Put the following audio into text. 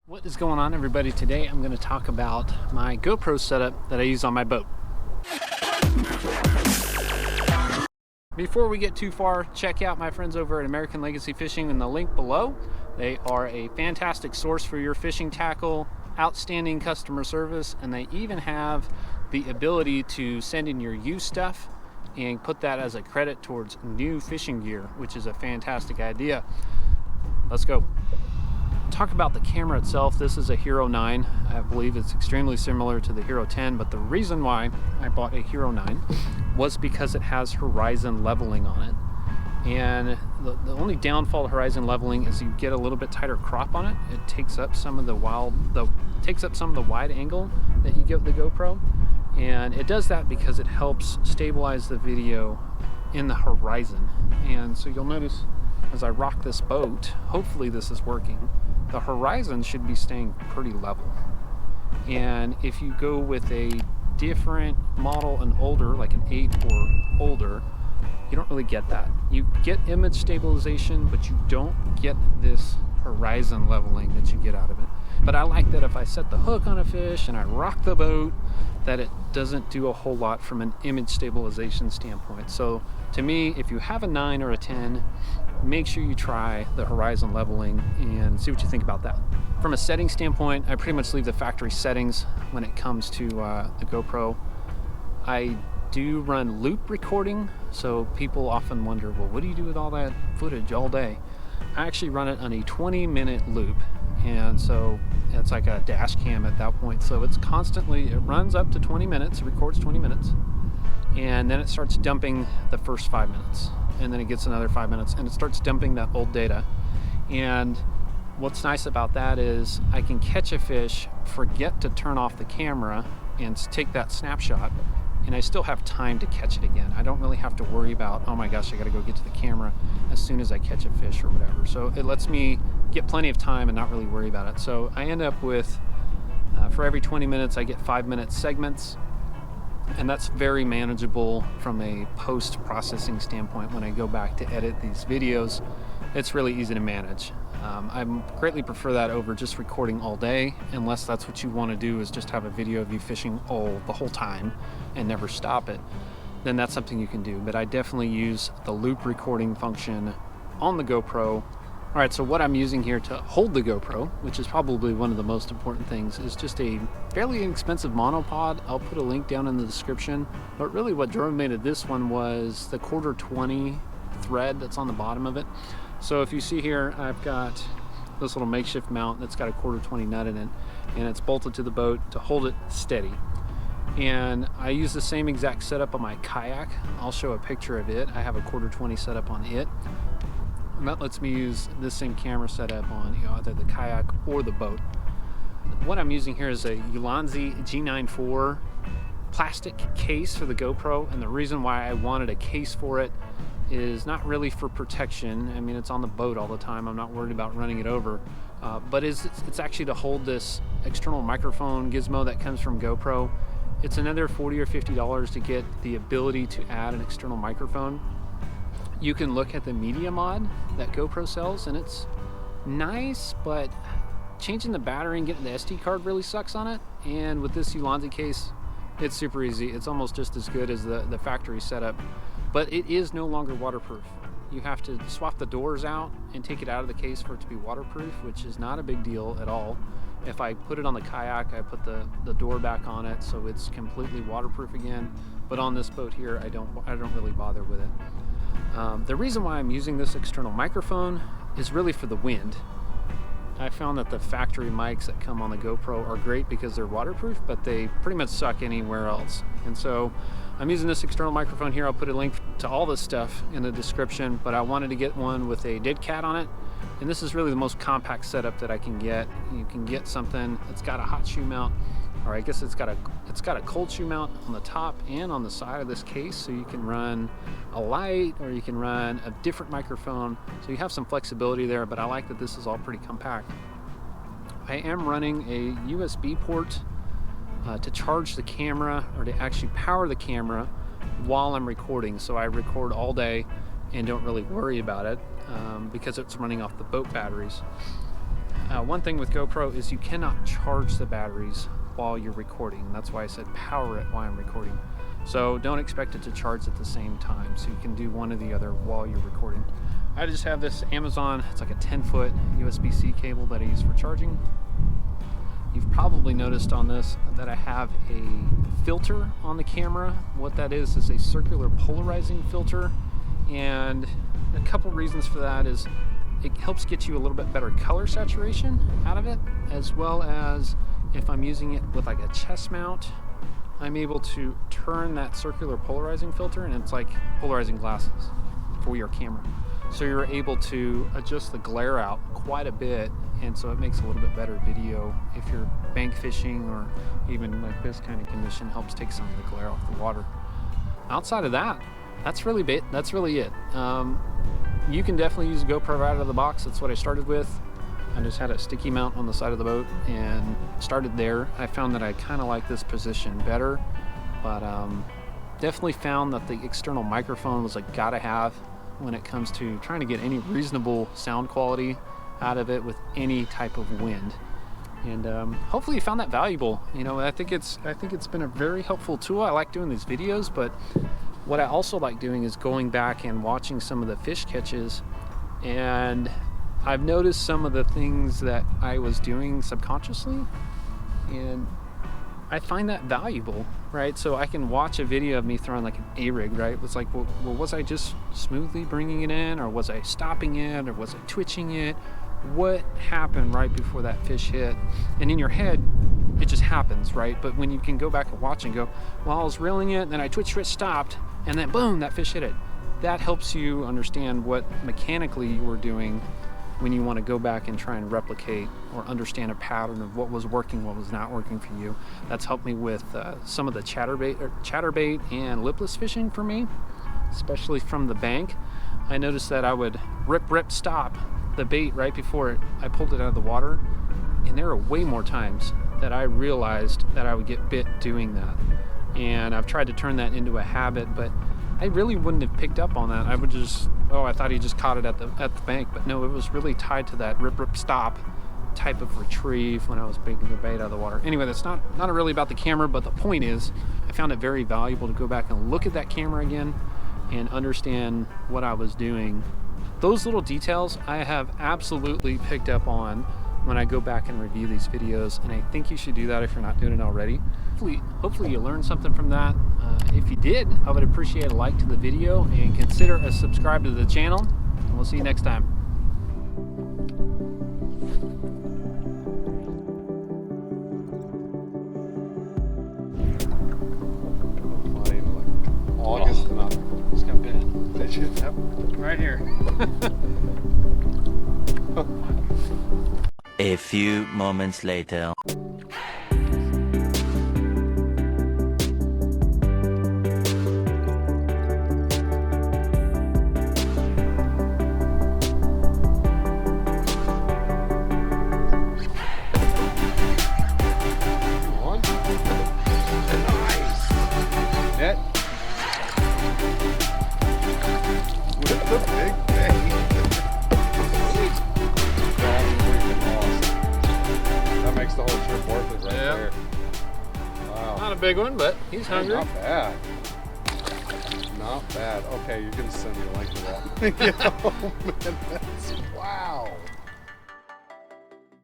What is going on, everybody? Today I'm going to talk about my GoPro setup that I use on my boat. Before we get too far, check out my friends over at American Legacy Fishing in the link below. They are a fantastic source for your fishing tackle, outstanding customer service, and they even have the ability to send in your used stuff and put that as a credit towards new fishing gear, which is a fantastic idea. Let's go. Talk about the camera itself. This is a Hero 9. I believe it's extremely similar to the Hero 10, but the reason why I bought a Hero 9 was because it has horizon leveling on it. And the only downfall of horizon leveling is you get a little bit tighter crop on it. It takes up some of the wide angle that you get with the GoPro, and it does that because it helps stabilize the video in the horizon. And so you'll notice as I rock this boat, hopefully this is working, the horizon should be staying pretty level. And if you go with a different model, an older, like an 8 or older, you don't really get that. You get image stabilization, but you don't get this horizon leveling that you get out of it. But I like that if I set the hook on a fish and I rock the boat, that it doesn't do a whole lot from an image stabilization standpoint. So to me, if you have a 9 or a 10, make sure you try the horizon leveling and see what you think about that. From a setting standpoint, I pretty much leave the factory settings when it comes to the GoPro. I do run loop recording, so people often wonder, well, what do you do with all that footage all day? I actually run it on a 20-minute loop, and so it's like a dash cam at that point. So it's constantly, it runs up to 20 minutes, it records 20 minutes, and then it starts dumping the first 5 minutes. And then it gets another 5 minutes and it starts dumping that old data. And what's nice about that is I can catch a fish, forget to turn off the camera and take that snapshot, and I still have time to catch it again. I don't really have to worry about, oh my gosh, I gotta go get to the camera as soon as I catch a fish or whatever. So it lets me get plenty of time and not really worry about it. So I end up with, for every 20 minutes, I get 5-minute segments. And that's very manageable from a post-processing standpoint. When I go back to edit these videos, it's really easy to manage. I greatly prefer that over just recording all day, unless that's what you want to do, is just have a video of you fishing the whole time and never stop it. Then that's something you can do. But I definitely use the loop recording function on the GoPro. All right, so what I'm using here to hold the GoPro, which is probably one of the most important things, is just a fairly inexpensive monopod. I'll put a link down in the description. But really what drove me to this one was the 1/4-20 thread that's on the bottom of it. So if you see here, I've got this little makeshift mount that's got a 1/4-20 nut in it, and it's bolted to the boat to hold it steady. And I use the same exact setup on my Kayak. I'll show a picture of it. I have a 1/4-20 setup on it. And that lets me use this same camera setup on either the Kayak or the boat. What I'm using here is a Ulanzi G94 plastic case for the GoPro, and the reason why I wanted a case for it is not really for protection. I mean, it's on the boat all the time. I'm not worried about running it over, but it's actually to hold this external microphone gizmo that comes from GoPro. It's another $40 or $50 to get the ability to add an external microphone. You can look at the media mod that GoPro sells, and it's nice, but changing the battery and getting the SD card really sucks on it. And with this Ulanzi case, it's super easy. It's almost just as good as the factory setup, but it is no longer waterproof. You have to swap the doors out and take it out of the case for it to be waterproof, which is not a big deal at all. If I put it on the Kayak, I put the door back on it, so it's completely waterproof again. But on this boat here, I don't really bother with it. The reason why I'm using this external microphone is really for the wind. I found that the factory mics that come on the GoPro are great because they're waterproof, but they pretty much suck anywhere else. And so I'm using this external microphone here. I'll put a link to all this stuff in the description, but I wanted to get one with a dead cat on it. And this is really the most compact setup that I can get. You can get something that's got a hot shoe mount, or I guess it's got a cold shoe mount on the top and on the side of this case, so you can run a light or you can run a different microphone. So you have some flexibility there, but I like that this is all pretty compact. I am running a USB port to charge the camera, or to actually power the camera while I'm recording. So I record all day and don't really worry about it because it's running off the boat batteries. One thing with GoPro is you cannot charge the batteries while you're recording. That's why I said power it while I'm recording. So don't expect it to charge at the same time. So you can do one or the other while you're recording. I just have this Amazon, it's like a 10-foot USB-C cable that I use for charging. You've probably noticed on this that I have a filter on the camera. What that is a circular polarizing filter. And a couple reasons for that is it helps get you a little bit better color saturation out of it, as well as if I'm using it with like a chest mount, I'm able to turn that circular polarizing filter, and it's like polarizing glasses for your camera. So you're able to adjust the glare out quite a bit, and so it makes a little bit better video if you're bank fishing, or even like this kind of condition helps take some of the glare off the water. Outside of that, that's really it. You can definitely use a GoPro right out of the box. That's what I started with. I just had a sticky mount on the side of the boat and started there. I found that I kind of like this position better, but definitely found that the external microphone was a gotta have when it comes to trying to get any reasonable sound quality out of it with any type of wind. And hopefully you found that valuable. You know, I think it's been a very helpful tool. I like doing these videos, but what I also like doing is going back and watching some of the fish catches, and I've noticed some of the things that I was doing subconsciously, and I find that valuable, right? So I can watch a video of me throwing like an A-rig, right? It's like, well, was I just smoothly bringing it in, or was I stopping it, or was I twitching it? What happened right before that fish hit? And in your head, it just happens, right? But when you can go back and watch and go, well, I was reeling it, and then I twitched, stopped, and then boom, that fish hit it. That helps you understand what mechanically you were doing when you want to go back and try and replicate or understand a pattern of what was working, what was not working for you. That's helped me with some of the chatterbait and lipless fishing for me, especially from the bank. I noticed that I would rip, stop the bait right before I pulled it out of the water, and there are way more times that I realized that I would get bit doing that. And I've tried to turn that into a habit, but I really wouldn't have picked up on that. I would just, oh, I thought he just caught it at the bank, but no, it was really tied to that rip, stop type of retrieve when I was baiting the bait out of the water. Anyway, that's not really about the camera, but the point is, I found it very valuable to go back and look at that camera again and understand what I was doing. Those little details I have absolutely picked up on when I go back and review these videos, and I think you should do that if you're not doing it already. Hopefully you learned something from that. If you did, I would appreciate a like to the video and consider a subscribe to the channel, and we'll see you next time. August and up. Just got bit. Did you? Yep, right here. A few moments later. The big thing. That makes the whole trip worth it right there. Wow. Not a big one, but he's hungry. Not bad. Not bad. Okay, you're gonna send me a link to that. Oh, man, wow.